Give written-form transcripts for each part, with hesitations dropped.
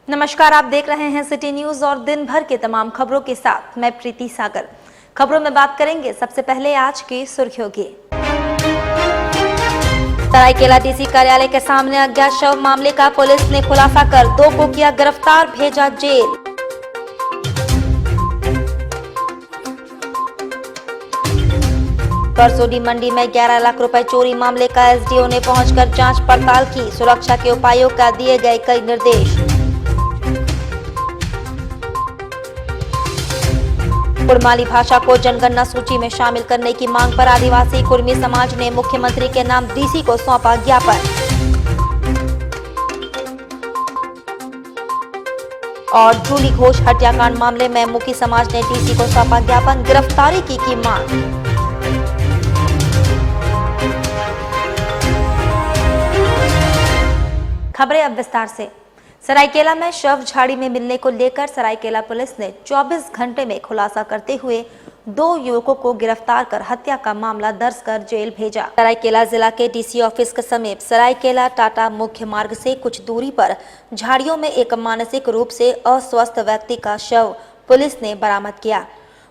नमस्कार, आप देख रहे हैं सिटी न्यूज और दिन भर के तमाम खबरों के साथ मैं प्रीति सागर। खबरों में बात करेंगे सबसे पहले आज की सुर्खियों की। सरायकेला डीसी कार्यालय के सामने अज्ञात शव मामले का पुलिस ने खुलासा कर 2 को किया गिरफ्तार, भेजा जेल। परसोडी मंडी में 11 लाख रुपए चोरी मामले का एसडीओ ने पहुंचकर जांच पड़ताल की, सुरक्षा के उपायों का दिए गए कई निर्देश। कुड़माली भाषा को जनगणना सूची में शामिल करने की मांग पर आदिवासी कुर्मी समाज ने मुख्यमंत्री के नाम डीसी को सौंपा ज्ञापन। और जूली घोष हत्याकांड मामले में मुखी समाज ने डीसी को सौंपा ज्ञापन, गिरफ्तारी की मांग। खबरें अब विस्तार से। सरायकेला में शव झाड़ी में मिलने को लेकर सरायकेला पुलिस ने 24 घंटे में खुलासा करते हुए 2 युवकों को गिरफ्तार कर हत्या का मामला दर्ज कर जेल भेजा। सरायकेला जिला के डीसी ऑफिस के समीप सरायकेला टाटा मुख्य मार्ग से कुछ दूरी पर झाड़ियों में एक मानसिक रूप से अस्वस्थ व्यक्ति का शव पुलिस ने बरामद किया।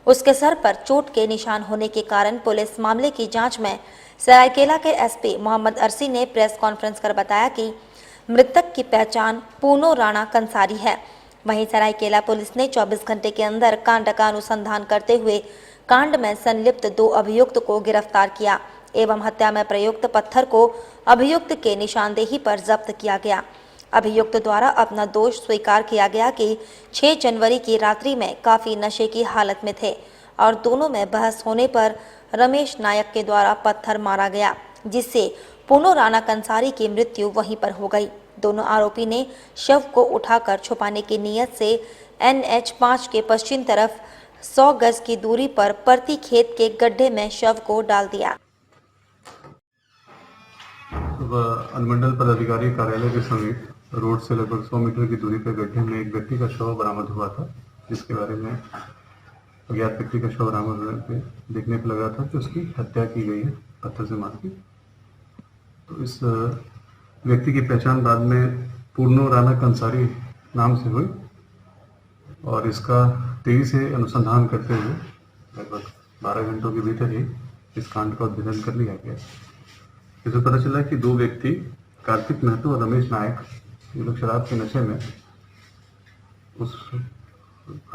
उसके सर पर चोट के निशान होने के कारण पुलिस मामले की जाँच में सरायकेला के एसपी मोहम्मद अरसी ने प्रेस कॉन्फ्रेंस कर बताया कि मृतक की पहचान पूनो राणा कंसारी है। वहीं सरायकेला पुलिस ने 24 घंटे के अंदर कांड का अनुसंधान करते हुए कांड में संलिप्त 2 अभियुक्त को गिरफ्तार किया एवं हत्या में प्रयुक्त पत्थर को अभियुक्त के निशानदेही पर जब्त किया गया। अभियुक्त द्वारा अपना दोष स्वीकार किया गया कि 6 जनवरी की रात्रि में काफी नशे की हालत में थे और दोनों में बहस होने पर रमेश नायक के द्वारा पत्थर मारा गया, जिससे पूनो राणा कंसारी की मृत्यु वहीं पर हो गई। दोनों आरोपी ने शव को उठाकर छुपाने की नीयत से NH 5 के पश्चिम तरफ 100 गज की दूरी पर परती खेत के गड्ढे में शव को डाल दिया। अनुमंडल पदाधिकारी कार्यालय के समीप रोड से लगभग 100 मीटर की दूरी पर गड्ढे में एक व्यक्ति का शव बरामद हुआ था, जिसके बारे में अज्ञात व्यक्ति का शव बरामद होने पे देखने पर लगा था कि उसकी हत्या की गई है पत्थर से मार के। तो इस व्यक्ति की पहचान बाद में पूर्णो राणा कंसारी नाम से हुई और इसका तेजी से अनुसंधान करते हुए लगभग 12 घंटों के भीतर ही इस कांड का उद्भेदन कर लिया गया। इसमें पता चला कि 2 व्यक्ति कार्तिक महतो और रमेश नायक, ये लोग शराब के नशे में उस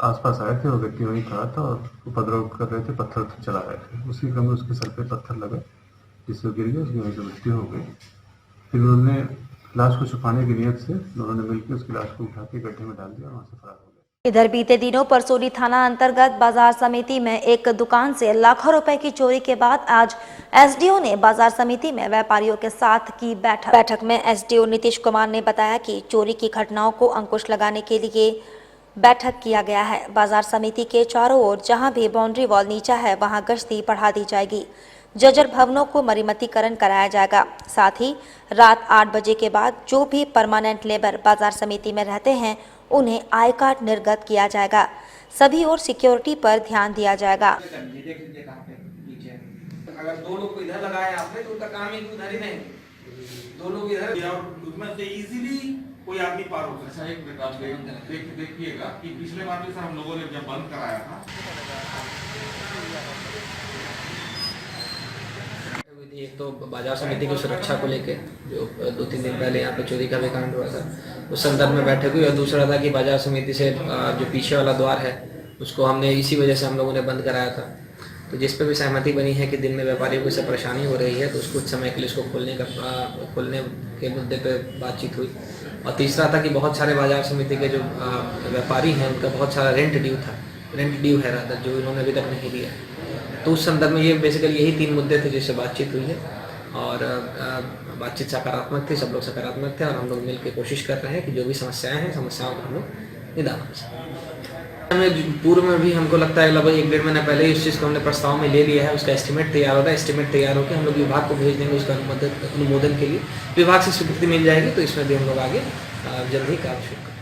आसपास आए थे और व्यक्ति वहीं खड़ा था और उपद्रव कर रहे थे, पत्थर चला रहे थे। उसी क्रम में उसके सर पे पत्थर लगा जिससे गिर गया, उसकी वहीं से मृत्यु हो गई। फिर उन्होंने लाश को छुपाने की नीयत से दोनों ने मिलकर उसकी लाश को उठा के गड्ढे में डाल दिया और वहां से फरार हो गए। इधर बीते दिनों परसोडी थाना अंतर्गत बाजार समिति में एक दुकान से लाखों रुपए की चोरी के बाद आज एसडीओ ने बाजार समिति में व्यापारियों के साथ की बैठक में एसडीओ नीतीश कुमार ने बताया कि चोरी की घटनाओं को अंकुश लगाने के लिए बैठक किया गया है। बाजार समिति के चारों ओर जहां भी बाउंड्री वॉल नीचा है वहां गश्ती बढ़ा दी जाएगी। जर्जर भवनों को मरम्मतीकरण कराया जाएगा। साथ ही रात 8 बजे के बाद जो भी परमानेंट लेबर बाजार समिति में रहते हैं उन्हें आई कार्ड निर्गत किया जाएगा। सभी और सिक्योरिटी पर ध्यान दिया जाएगा। अगर 2 लोग को इधर लगाया आपने तो उनका काम एक उधर ही नहीं, 2 लोग इधर और उसमें से इजीली कोई आदमी पार हो सकता है। एक मिनट आप देखिएगा कि पिछले बार भी हम लोगों ने जब बंद कराया था एक तो बाजार समिति की सुरक्षा को लेके जो 2-3 दिन पहले यहाँ पे चोरी का भी कांड हुआ था, उस संदर्भ में बैठक हुई। और दूसरा था कि बाजार समिति से जो पीछे वाला द्वार है उसको हमने इसी वजह से हम लोगों ने बंद कराया था। तो जिस पे भी सहमति बनी है कि दिन में व्यापारियों को इससे परेशानी हो रही है तो उसको कुछ समय के लिए इसको खोलने के मुद्दे पे बातचीत हुई। और तीसरा था कि बहुत सारे बाजार समिति के जो व्यापारी हैं उनका बहुत सारा रेंट ड्यू है रात जो इन्होंने अभी तक नहीं दिया। तो उस संदर्भ में ये बेसिकली यही 3 मुद्दे थे जिससे बातचीत हुई है और बातचीत सकारात्मक थी, सब लोग सकारात्मक थे और हम लोग मिलकर कोशिश कर रहे हैं कि जो भी समस्याएं हैं समस्याओं का हम लोग निदान कर सकें। हमें पूर्व में भी हमको लगता है लगभग 1-1.5 महीना पहले इस चीज़ को हमने प्रस्ताव में ले लिया है। उसका एस्टिमेट तैयार हो रहा है। एस्टिमेट तैयार होकर हम लोग विभाग को भेज देंगे। उसका अनुमोदन के लिए विभाग से स्वीकृति मिल जाएगी तो इसमें भी हम लोग आगे जल्द ही कार्य शुरू करेंगे।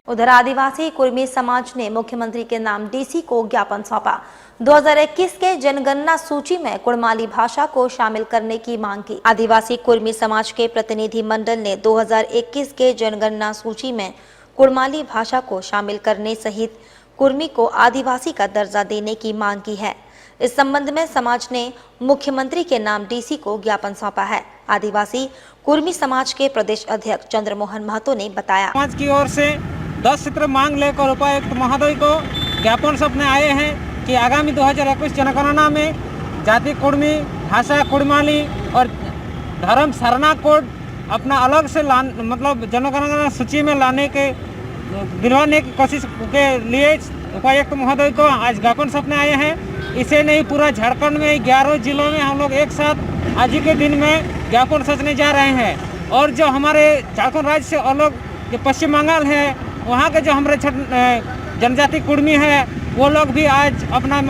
उधर आदिवासी कुर्मी समाज ने मुख्यमंत्री के नाम डीसी को ज्ञापन सौंपा। 2021 के जनगणना सूची में कुड़माली भाषा को शामिल करने की मांग की। आदिवासी कुर्मी समाज के प्रतिनिधि मंडल ने 2021 के जनगणना सूची में कुड़माली भाषा को शामिल करने सहित कुर्मी को आदिवासी का दर्जा देने की मांग की है। इस संबंध में समाज ने मुख्यमंत्री के नाम डीसी को ज्ञापन सौंपा है। आदिवासी कुर्मी समाज के प्रदेश अध्यक्ष चंद्रमोहन महतो ने बताया, समाज की ओर से 10 सूत्र मांग लेकर उपायुक्त महोदय को ज्ञापन सौंपने आए हैं कि आगामी 2021 जनगणना में जाति कुर्मी, भाषा कुड़माली और धर्म सरना कोड अपना अलग से मतलब जनगणना सूची में लाने के दिलवाने की कोशिश के लिए उपायुक्त महोदय को आज ज्ञापन सौंपने आए हैं। इसे नहीं पूरा झारखंड में 11 जिलों में हम लोग एक साथ आज ही के दिन में ज्ञापन सौंपने जा रहे हैं। और जो हमारे झारखंड राज्य से अलग जो पश्चिम बंगाल है, वहाँ के जो हमारे जनजाति कुर्मी है, वो लोग भी आज अपना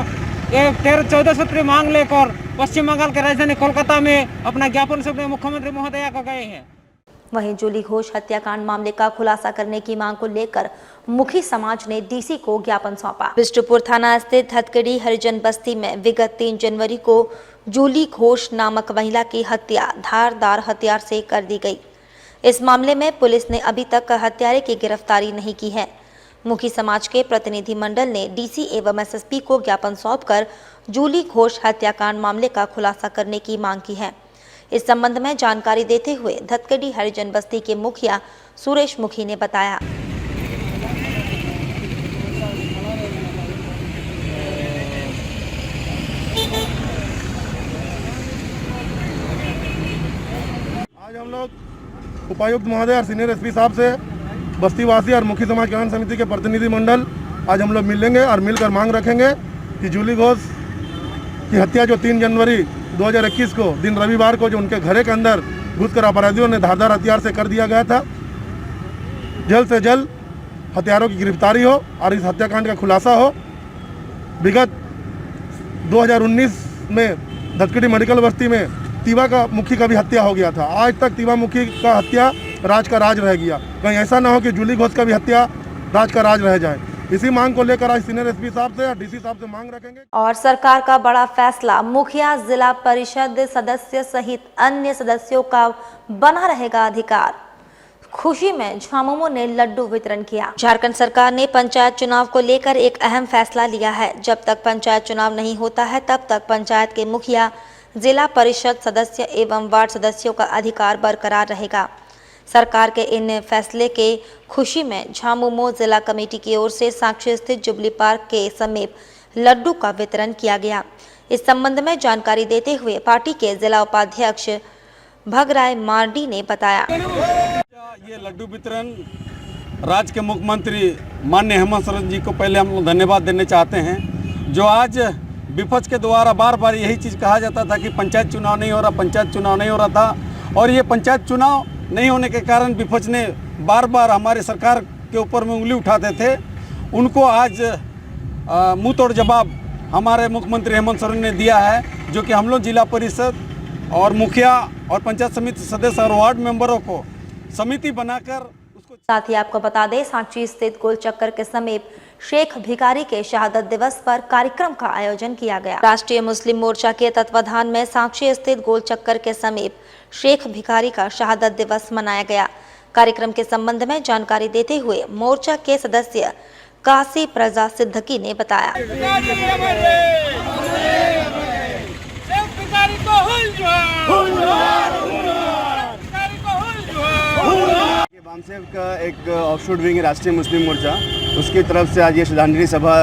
13-14 सूत्री मांग लेकर पश्चिम बंगाल के राजधानी कोलकाता में अपना ज्ञापन सौंपने मुख्यमंत्री महोदया को गए हैं। वहीं जूली घोष हत्याकांड मामले का खुलासा करने की मांग को लेकर मुखी समाज ने डीसी को ज्ञापन सौंपा। बिष्टुपुर थाना स्थित हथकड़ी हरिजन बस्ती में विगत 3 जनवरी को जूली घोष नामक महिला की हत्या धारदार हथियार से कर दी गई। इस मामले में पुलिस ने अभी तक हत्यारे की गिरफ्तारी नहीं की है। मुखी समाज के प्रतिनिधि मंडल ने डीसी एवं एसएसपी को ज्ञापन सौंपकर जूली घोष हत्याकांड मामले का खुलासा करने की मांग की है। इस संबंध में जानकारी देते हुए धतकड़ी हरिजन बस्ती के मुखिया सुरेश मुखी ने बताया, आज हम लोग उपायुक्त महोदय और सीनियर एसपी साहब से बस्तीवासी और मुखी समाज कल्याण समिति के प्रतिनिधि मंडल आज हम लोग मिलेंगे और मिलकर मांग रखेंगे कि जूली घोष की हत्या जो 3 जनवरी 2021 को दिन रविवार को जो उनके घरे के अंदर घुसकर अपराधियों ने धारदार हथियार से कर दिया गया था, जल्द से जल्द हत्यारों की गिरफ्तारी हो और इस हत्याकांड का खुलासा हो। विगत 2019 में धतकड़ी मेडिकल बस्ती में तिवा का मुखी का भी हत्या हो गया था। आज तक तिवा मुखी का हत्या राज का राज रह गया। कहीं ऐसा ना हो कि जूली घोष का भी हत्या राज का राज रह जाए। इसी मांग को लेकर आज सीनियर एसपी साहब से और डीसी साहब से मांग रखेंगे। और सरकार का बड़ा फैसला, मुखिया जिला परिषद सदस्य सहित अन्य सदस्यों का बना रहेगा अधिकार। खुशी में झामुमो ने लड्डू वितरण किया। झारखंड सरकार ने पंचायत चुनाव को लेकर एक अहम फैसला लिया है। जब तक पंचायत चुनाव नहीं होता है तब तक पंचायत के मुखिया, जिला परिषद सदस्य एवं वार्ड सदस्यों का अधिकार बरकरार रहेगा। सरकार के इन फैसले के खुशी में झामुमो जिला कमेटी की ओर से साक्षी स्थित जुबली पार्क के समीप लड्डू का वितरण किया गया। इस संबंध में जानकारी देते हुए पार्टी के जिला उपाध्यक्ष भगराय मार्डी ने बताया, ये लड्डू वितरण राज्य के मुख्यमंत्री माननीय हेमंत सोरेन जी को पहले हम धन्यवाद देने चाहते हैं, जो आज विपक्ष के द्वारा बार बार यही चीज़ कहा जाता था कि पंचायत चुनाव नहीं हो रहा, पंचायत चुनाव नहीं हो रहा था। और ये पंचायत चुनाव नहीं होने के कारण विपक्ष ने बार बार हमारे सरकार के ऊपर में उंगली उठाते थे। उनको आज मुंह तोड़ जवाब हमारे मुख्यमंत्री हेमंत सोरेन ने दिया है, जो कि हम लोग जिला परिषद और मुखिया और पंचायत समिति सदस्य और वार्ड मेंबरों को समिति बनाकर उसको। साथ ही आपको बता दें, सांची स्थित गोल चक्कर के समीप शेख भिखारी के शहादत दिवस पर कार्यक्रम का आयोजन किया गया। राष्ट्रीय मुस्लिम मोर्चा के तत्वाधान में सांची स्थित गोल चक्कर के समीप शेख भिखारी का शहादत दिवस मनाया गया। कार्यक्रम के संबंध में जानकारी देते हुए मोर्चा के सदस्य काशी प्रजा सिद्दकी ने बताया, बामसेव का एक ऑफशूट विंग राष्ट्रीय मुस्लिम मोर्चा, उसकी तरफ से आज ये श्रद्धांजलि सभा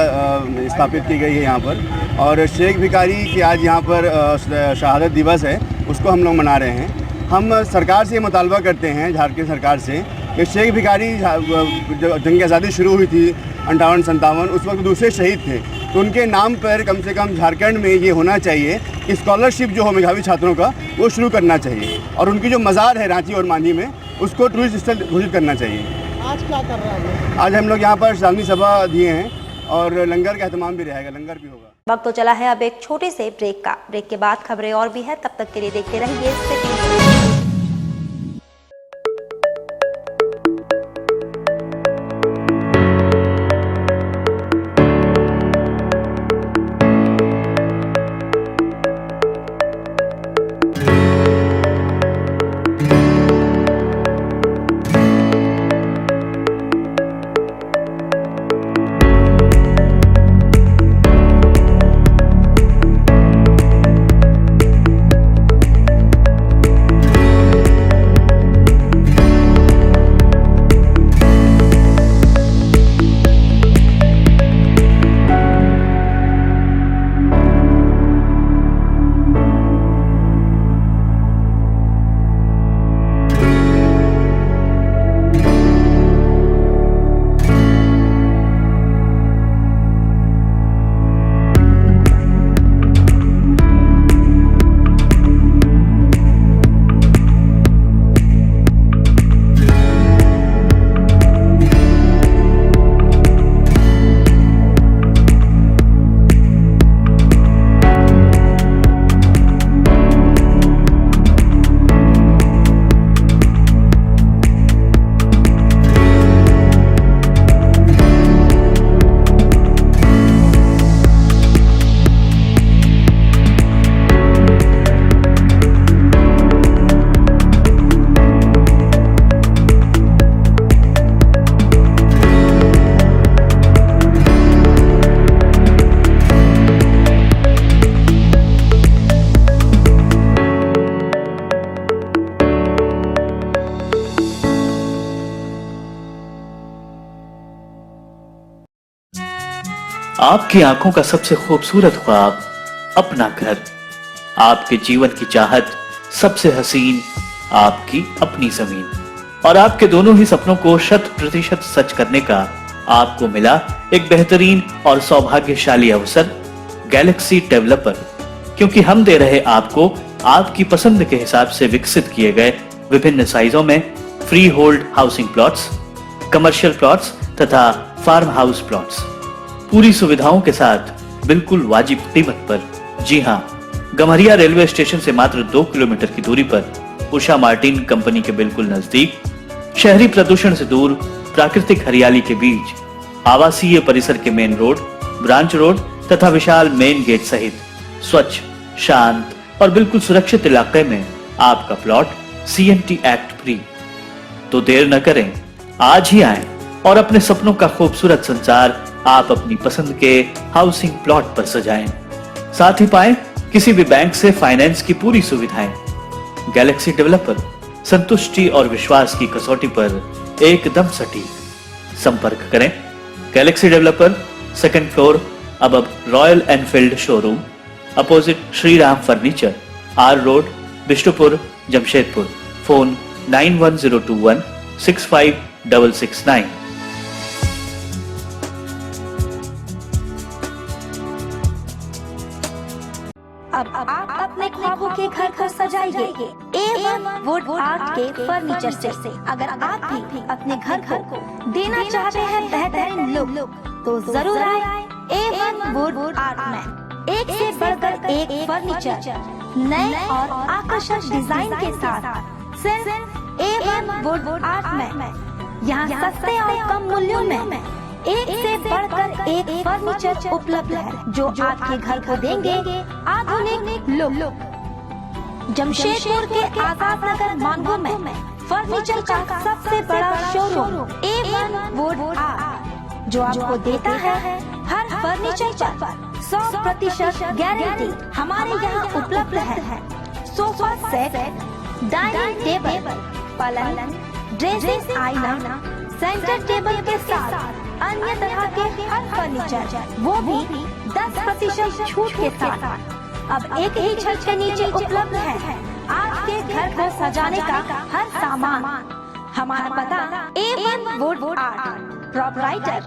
स्थापित की गई है यहाँ पर। और शेख भिखारी की आज यहाँ पर शहादत दिवस है, उसको हम लोग मना रहे हैं। हम सरकार से ये मुतालबा करते हैं, झारखंड सरकार से, कि शेख भिखारी जंग आज़ादी शुरू हुई थी 58-57, उस वक्त दूसरे शहीद थे, तो उनके नाम पर कम से कम झारखंड में ये होना चाहिए कि स्कॉलरशिप जो हो मेधावी छात्रों का वो शुरू करना चाहिए। और उनकी जो मज़ार है रांची और मांझी में, उसको टूरिस्ट स्थल घोषित करना चाहिए। आज क्या कर रहे हैं? आज हम लोग यहाँ पर श्रद्धांजलि सभा दिए हैं और लंगर का एहतमाम भी रहेगा, लंगर भी होगा। वक्त तो चला है अब एक छोटे से ब्रेक का। ब्रेक के बाद खबरें और भी है, तब तक के लिए देखते रहिए। आपकी आंखों का सबसे खूबसूरत ख्वाब अपना घर, आपके जीवन की चाहत सबसे हसीन आपकी अपनी जमीन, और आपके दोनों ही सपनों को 100% सच करने का आपको मिला एक बेहतरीन और सौभाग्यशाली अवसर गैलेक्सी डेवलपर, क्योंकि हम दे रहे आपको आपकी पसंद के हिसाब से विकसित किए गए विभिन्न साइजों में free hold housing plots, commercial plots तथा फार्म हाउस प्लॉट्स, पूरी सुविधाओं के साथ बिल्कुल वाजिब कीमत पर। जी हां, गम्हरिया रेलवे स्टेशन से मात्र 2 किलोमीटर की दूरी पर उषा मार्टिन कंपनी के बिल्कुल नजदीक, शहरी प्रदूषण से दूर, प्राकृतिक हरियाली के बीच, आवासीय परिसर के मेन रोड, ब्रांच रोड तथा विशाल मेन गेट सहित स्वच्छ, शांत और बिल्कुल सुरक्षित इलाके में आपका प्लॉट CMT एक्ट फ्री। तो देर न करें, आज ही आएं और अपने सपनों का खूबसूरत संसार आप अपनी पसंद के हाउसिंग प्लॉट पर सजाएं। साथ ही पाएं किसी भी बैंक से फाइनेंस की पूरी सुविधाएं। गैलेक्सी डेवलपर, संतुष्टि और विश्वास की कसौटी पर एकदम सटीक। संपर्क करें गैलेक्सी डेवलपर, 2nd फ्लोर, अब Royal Enfield showroom, opposite Shri Ram furniture, R road, Bistupur, Jamshedpur. Phone 91021 65669। अब आप अपने ख्वाबों के घर को सजाइए A1 वुड आर्ट के फर्नीचर से। अगर आप भी अपने घर को देना चाहते हैं बेहतरीन लुक, तो जरूर आए A1 वुड आर्ट में। एक से बढ़कर एक फर्नीचर नए और आकर्षक डिजाइन के साथ सिर्फ A1 वुड आर्ट में। यहाँ सस्ते और कम मूल्यों में एक से बढ़कर एक फर्नीचर उपलब्ध है, जो आपके घर को देंगे आधुनिक लुक। जमशेदपुर के आजाद नगर मानगो में फर्नीचर का सबसे बड़ा शोरूम A1 वुड आर्ट, जो आपको देता है हर फर्नीचर पर 100% गारंटी। हमारे यहाँ उपलब्ध है सोफा सेट, डाइनिंग टेबल, पलंग, ड्रेसिंग आईना, सेंटर टेबल के साथ अन्य तरह के हर फर्नीचर, वो भी 10% छूट के साथ। अब एक ही छत के नीचे उपलब्ध है आपके घर को सजाने का हर सामान। हमारा पता A1 Wood Art, proprietor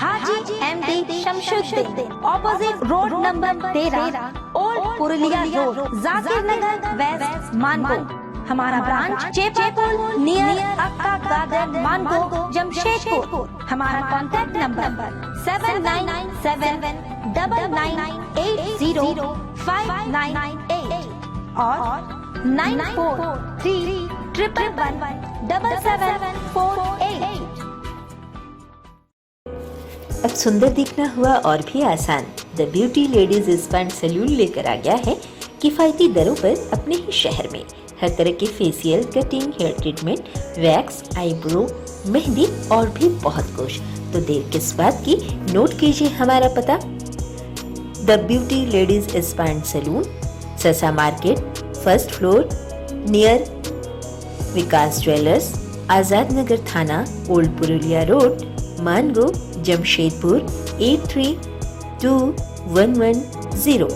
Haji MD Shamshuddin, opposite road number 13, old Purulia road, Zakir Nagar west, Mango. हमारा branch Chepapul near Akka garden, Mango, Jamshedpur. हमारा कॉन्टैक्ट नंबर 7979980598 और 9431117748। अब सुंदर दिखना हुआ और भी आसान। The Beauty Ladies Spa and Salon लेकर आ गया है किफायती दरों पर अपने ही शहर में। हर तरह के facial, cutting, hair treatment, wax, eyebrow, mehndi और भी बहुत कुछ। तो देर किस बात की, नोट कीजिए हमारा पता। The Beauty Ladies Spa and Salon, Sasa market, 1st floor, near Vikas jewellers, Azad Nagar थाना, old Purulia road, Mango, Jamshedpur 832110।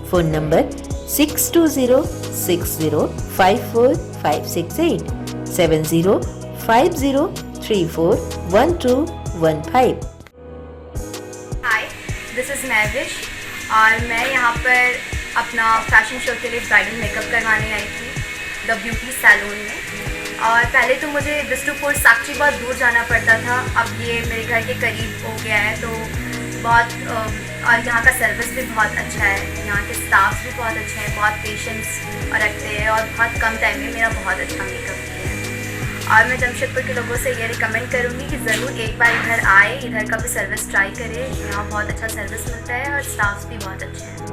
Phone number 6206054568 7050341215। Hi, this is Mahvish और मैं यहाँ पर अपना फैशन शो के लिए ब्राइडल मेकअप करवाने आई थी द ब्यूटी सैलून में। और पहले तो मुझे बिष्टुपुर साक्षी बहुत दूर जाना पड़ता था, अब ये मेरे घर के करीब हो गया है, तो बहुत और यहाँ का सर्विस भी बहुत अच्छा है, यहाँ के स्टाफ भी बहुत अच्छे हैं, बहुत पेशेंस रखते हैं और बहुत कम टाइम में मेरा बहुत अच्छा मेकअप किया है। और मैं जमशेदपुर के लोगों से ये रिकमेंड करूँगी कि ज़रूर एक बार इधर आए, इधर का भी सर्विस ट्राई करें। यहाँ बहुत अच्छा सर्विस मिलता है और स्टाफ भी बहुत अच्छे हैं।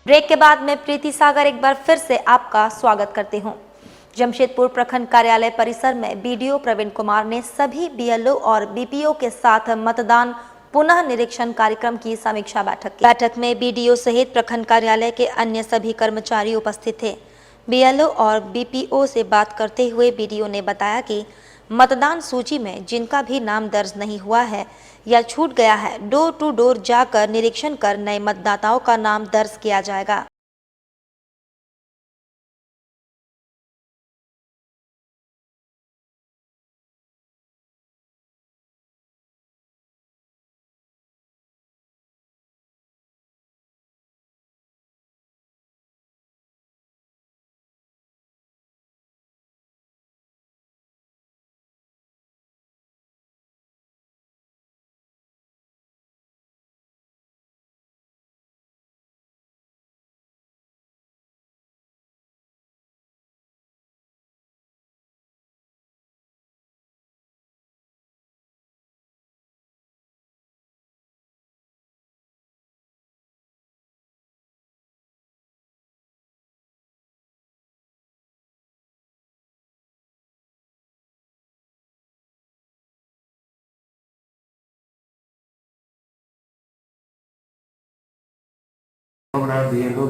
ब्रेक के बाद मैं प्रीति सागर एक बार फिर से आपका स्वागत करती हूं। जमशेदपुर प्रखंड कार्यालय परिसर में बीडीओ प्रवीण कुमार ने सभी बीएलओ और बीपीओ के साथ मतदान पुनः निरीक्षण कार्यक्रम की समीक्षा बैठक की। बैठक में बीडीओ सहित प्रखंड कार्यालय के अन्य सभी कर्मचारी उपस्थित थे। बीएलओ और बीपीओ से बात करते हुए बीडीओ ने बताया कि मतदान सूची में जिनका भी नाम दर्ज नहीं हुआ है या छूट गया है, डोर टू डोर जाकर निरीक्षण कर नए मतदाताओं का नाम दर्ज किया जाएगा।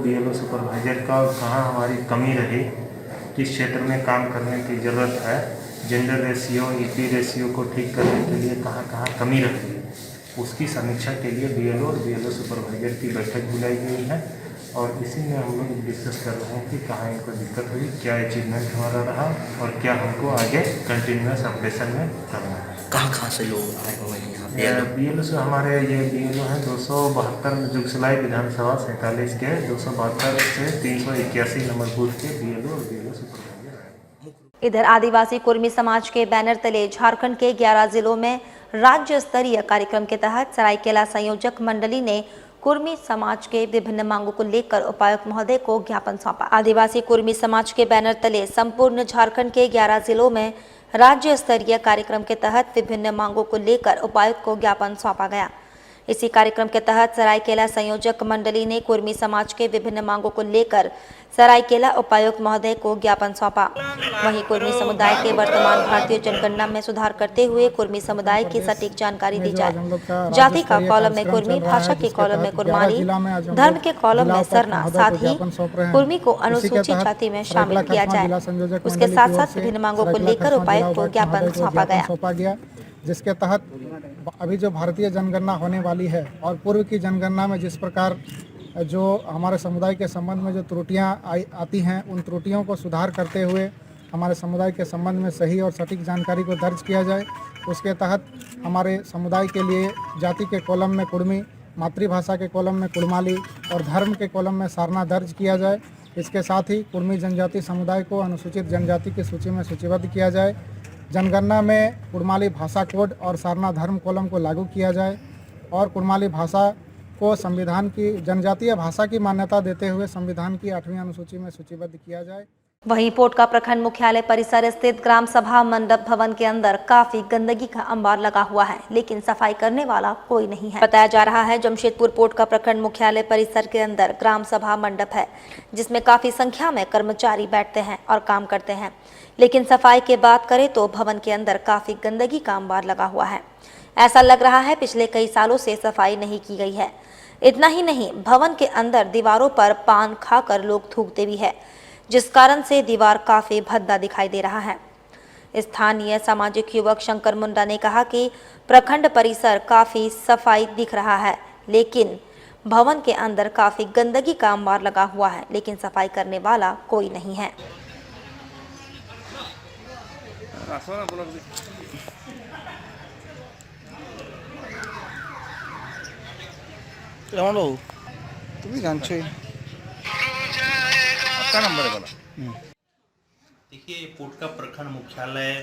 बीएलओ सुपरवाइजर का कहाँ हमारी कमी रही, किस क्षेत्र में काम करने की ज़रूरत है, जेंडर रेशियो ईपी रेशियो को ठीक करने के लिए कहाँ कहाँ कमी रही है, उसकी समीक्षा के लिए बीएलओ और बीएलओ सुपरवाइजर की बैठक बुलाई गई है। और इसी में हम लोग डिस्कस कर रहे हैं कि कहाँ इनको दिक्कत हुई, क्या अचीवमेंट हमारा रहा और क्या हमको आगे कंटिन्यूस अपडेशन में करना है। कहाँ से लोग आए हुए हैं यहाँ पे? बीएलओ से हमारे ये बीएलओ हैं 272 जुगसलाई विधानसभा 47 के 272 से 381 नंबर बूथ के बीएलओ और बीएलओ सुपरवाइजर। इधर आदिवासी कुर्मी समाज के बैनर तले झारखंड के 11 जिलों में राज्य स्तरीय कार्यक्रम के तहत सरायकेला संयोजक मंडली ने कुर्मी समाज के विभिन्न मांगों को लेकर उपायुक्त महोदय को ज्ञापन सौंपा। आदिवासी कुर्मी समाज के बैनर तले संपूर्ण झारखंड के 11 जिलों में राज्य स्तरीय कार्यक्रम के तहत विभिन्न मांगों को लेकर उपायुक्त को ज्ञापन सौंपा गया। इसी कार्यक्रम के तहत सरायकेला संयोजक मंडली ने कुर्मी समाज के विभिन्न मांगों को लेकर सरायकेला उपायुक्त महोदय को ज्ञापन सौंपा। वहीं कुर्मी समुदाय के वर्तमान भारतीय जनगणना में सुधार करते हुए कुर्मी समुदाय की सटीक जानकारी दी जाए। जाति का कॉलम में कुर्मी, भाषा के कॉलम में कुर्माली, धर्म के कॉलम में सरना, साथ ही कुर्मी को अनुसूचित जाति में शामिल किया जाए। उसके साथ साथ विभिन्न मांगों को लेकर उपायुक्त को ज्ञापन सौंपा गया, जिसके तहत अभी जो भारतीय जनगणना होने वाली है और पूर्व की जनगणना में जिस प्रकार जो हमारे समुदाय के संबंध में जो त्रुटियां आती हैं, उन त्रुटियों को सुधार करते हुए हमारे समुदाय के संबंध में सही और सटीक जानकारी को दर्ज किया जाए। उसके तहत हमारे समुदाय के लिए जाति के कॉलम में कुर्मी, मातृभाषा के कॉलम में कुड़माली और धर्म के कॉलम में सारना दर्ज किया जाए। इसके साथ ही कुर्मी जनजाति समुदाय को अनुसूचित जनजाति की सूची में सूचीबद्ध किया जाए। जनगणना में कुड़माली भाषा कोड और सारना धर्म कॉलम को लागू किया जाए और कुड़माली भाषा को संविधान की जनजातीय भाषा की मान्यता देते हुए संविधान की 8वीं अनुसूची में सूचीबद्ध किया जाए। वहीं पोटका प्रखंड मुख्यालय परिसर स्थित ग्राम सभा मंडप भवन के अंदर काफी गंदगी का अंबार लगा हुआ है, लेकिन सफाई करने वाला कोई नहीं है। बताया जा रहा है जमशेदपुर पोटका प्रखंड मुख्यालय परिसर के अंदर ग्राम सभा मंडप है, जिसमें काफी संख्या में कर्मचारी बैठते हैं और काम करते हैं, लेकिन सफाई की बात करें तो भवन के अंदर काफी गंदगी का अंबार लगा हुआ है। ऐसा लग रहा है पिछले कई सालों से सफाई नहीं की गई है। इतना ही नहीं, भवन के अंदर दीवारों पर पान खाकर लोग थूकते भी है, जिस कारण से दीवार काफी भद्दा दिखाई दे रहा है। स्थानीय सामाजिक युवक शंकर मुंडा ने कहा कि प्रखंड परिसर काफी सफाई दिख रहा है, लेकिन भवन के अंदर काफी गंदगी का अंबार लगा हुआ है, लेकिन सफाई करने वाला कोई नहीं है। तुम्हें जानते आपका नंबर है बोला। देखिए, पोटका प्रखंड मुख्यालय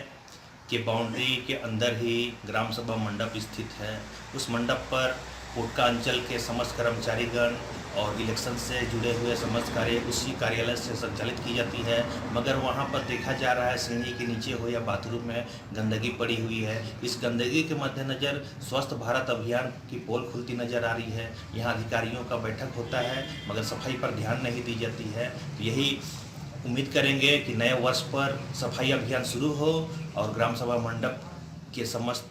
के बाउंड्री के अंदर ही ग्राम सभा मंडप स्थित है। उस मंडप पर पोटका अंचल के समस्त कर्मचारीगण और इलेक्शन से जुड़े हुए समस्त कार्य उसी कार्यालय से संचालित की जाती है। मगर वहाँ पर देखा जा रहा है सीढ़ी के नीचे हो या बाथरूम में गंदगी पड़ी हुई है। इस गंदगी के मद्देनज़र स्वच्छ भारत अभियान की पोल खुलती नज़र आ रही है। यहाँ अधिकारियों का बैठक होता है मगर सफाई पर ध्यान नहीं दी जाती है। तो यही उम्मीद करेंगे कि नए वर्ष पर सफाई अभियान शुरू हो और ग्राम सभा मंडप के समस्त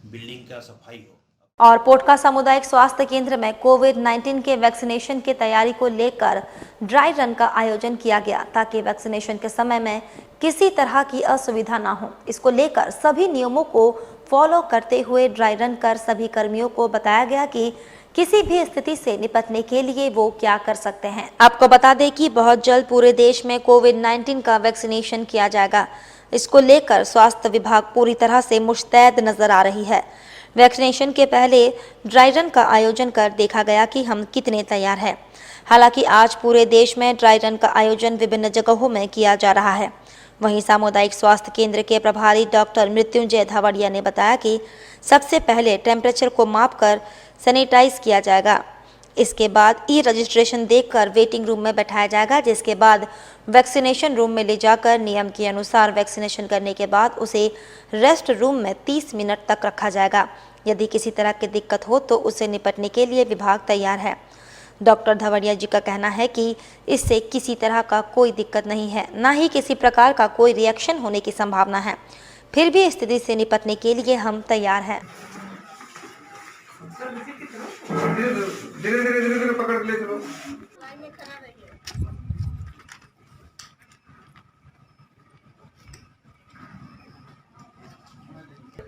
बिल्डिंग का सफाई हो। और पोटका सामुदायिक स्वास्थ्य केंद्र में कोविड-19 के वैक्सीनेशन की तैयारी को लेकर ड्राई रन का आयोजन किया गया ताकि वैक्सीनेशन के समय में किसी तरह की असुविधा ना हो। इसको लेकर सभी नियमों को फॉलो करते हुए ड्राई रन कर सभी कर्मियों को बताया गया कि किसी भी स्थिति से निपटने के लिए वो क्या कर सकते हैं। आपको बता दें कि बहुत जल्द पूरे देश में कोविड-19 का वैक्सीनेशन किया जाएगा। इसको लेकर स्वास्थ्य विभाग पूरी तरह से मुस्तैद नजर आ रही है। वैक्सीनेशन के पहले ड्राई रन का आयोजन कर देखा गया कि हम कितने तैयार हैं। हालांकि आज पूरे देश में ड्राई रन का आयोजन विभिन्न जगहों में किया जा रहा है। वहीं सामुदायिक स्वास्थ्य केंद्र के प्रभारी डॉक्टर मृत्युंजय धावड़िया ने बताया कि सबसे पहले टेम्परेचर को मापकर सैनिटाइज किया जाएगा। इसके बाद ई रजिस्ट्रेशन देखकर वेटिंग रूम में बैठाया जाएगा, जिसके बाद वैक्सीनेशन रूम में ले जाकर नियम के अनुसार वैक्सीनेशन करने के बाद उसे रेस्ट रूम में 30 मिनट तक रखा जाएगा। यदि किसी तरह की दिक्कत हो तो उससे निपटने के लिए विभाग तैयार है। डॉक्टर धावड़िया जी का कहना है कि इससे किसी तरह का कोई दिक्कत नहीं है, ना ही किसी प्रकार का कोई रिएक्शन होने की संभावना है। फिर भी स्थिति से निपटने के लिए हम तैयार हैं। धीरे पकड़ ले चलो।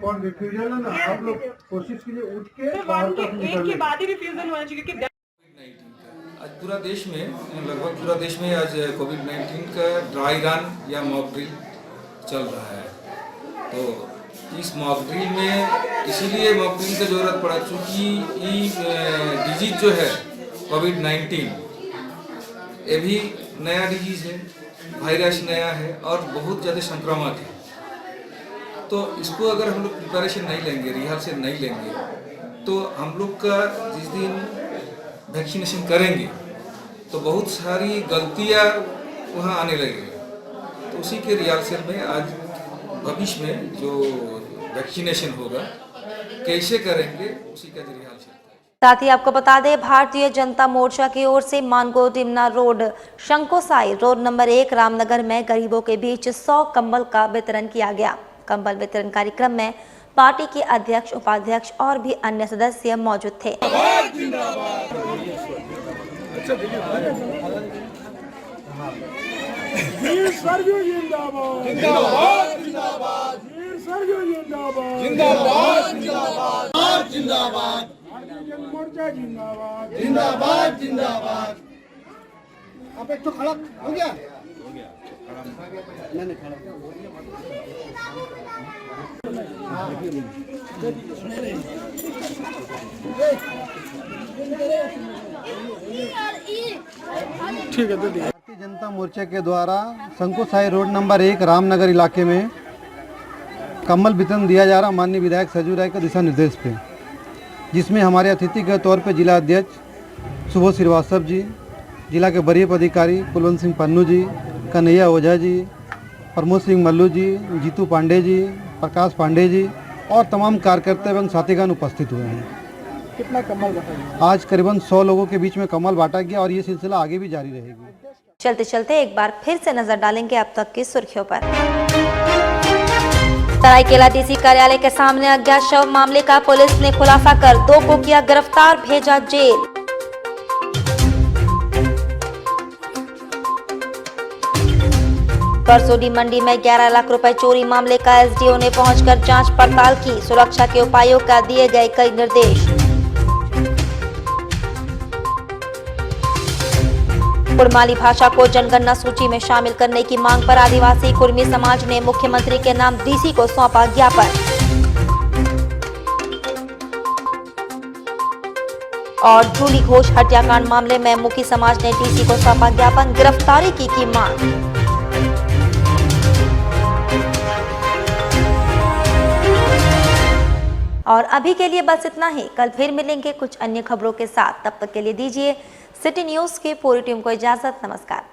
कौन रिफ्यूजल है ना, आप लोग कोशिश कीजिए उठ के बाहर तक निकलने के बाद ही रिफ्यूजल होना चाहिए क्योंकि आज पूरा देश में लगभग पूरा देश में आज कोविड-19 का ड्राई रन या मॉक ड्रिल चल रहा है। तो इस मॉक ड्रिल में इसीलिए मॉक ड्रिल की ज़रूरत पड़ा क्योंकि ये डिजीज जो है कोविड-19 ये भी नया डिजीज है, वायरस नया है और बहुत ज़्यादा संक्रामक है। तो इसको अगर हम लोग प्रिपरेशन नहीं लेंगे, रिहर्सल नहीं लेंगे, तो हम लोग का जिस दिन वैक्सीनेशन करेंगे तो बहुत सारी गलतियां वहाँ आने लगेगी। तो उसी के रिहर्सल में आज भविष्य में जो वैक्सीनेशन होगा कैसे करेंगे उसी का रिहर्सल। साथ ही आपको बता दें, भारतीय जनता मोर्चा की ओर से Mango Dimna road Shankosai road number 1 Ramnagar में गरीबों के बीच 100 कंबल का वितरण किया गया। कंबल वितरण कार्यक्रम में पार्टी के अध्यक्ष, उपाध्यक्ष और भी अन्य सदस्य मौजूद थे। जिंदाबाद जिंदाबाद। अब एक तो खड़ा हो गया, नहीं खड़ा। ठीक है। भारतीय जनता मोर्चा के द्वारा शंकुसाई रोड नंबर 1 रामनगर इलाके में कम्बल वितरण दिया जा रहा माननीय विधायक सरजू राय के दिशा निर्देश पे, जिसमें हमारे अतिथि के तौर पे जिला अध्यक्ष सुबोध श्रीवास्तव जी, जिला के वरीय पदाधिकारी कुलवंत सिंह पन्नू जी, कन्हैया ओझा जी, प्रमोद सिंह मल्लू जी, जीतू पांडे जी, प्रकाश पांडे जी और तमाम कार्यकर्ता एवं साथीगण उपस्थित हुए हैं। कितना कम्बल बांटा गया? आज करीबन 100 लोगों के बीच में कम्बल बांटा गया और ये सिलसिला आगे भी जारी रहेगी। चलते चलते एक बार फिर से नजर डालेंगे अब तक की सुर्खियों पर। सरायकेला डीसी कार्यालय के सामने अज्ञात शव मामले का पुलिस ने खुलासा कर 2 को किया गिरफ्तार, भेजा जेल। परसोडी मंडी में 11 लाख रुपए चोरी मामले का एसडीओ ने पहुंचकर जांच पड़ताल की। सुरक्षा के उपायों का दिए गए कई निर्देश। कुड़माली भाषा को जनगणना सूची में शामिल करने की मांग पर आदिवासी कुर्मी समाज ने मुख्यमंत्री के नाम डीसी को सौंपा ज्ञापन। और जूली घोष हत्याकांड मामले में मुखी समाज ने डीसी को सौंपा ज्ञापन, गिरफ्तारी की मांग। और अभी के लिए बस इतना ही। कल फिर मिलेंगे कुछ अन्य खबरों के साथ। तब तक के लिए दीजिए सिटी न्यूज की पूरी टीम को इजाजत, नमस्कार।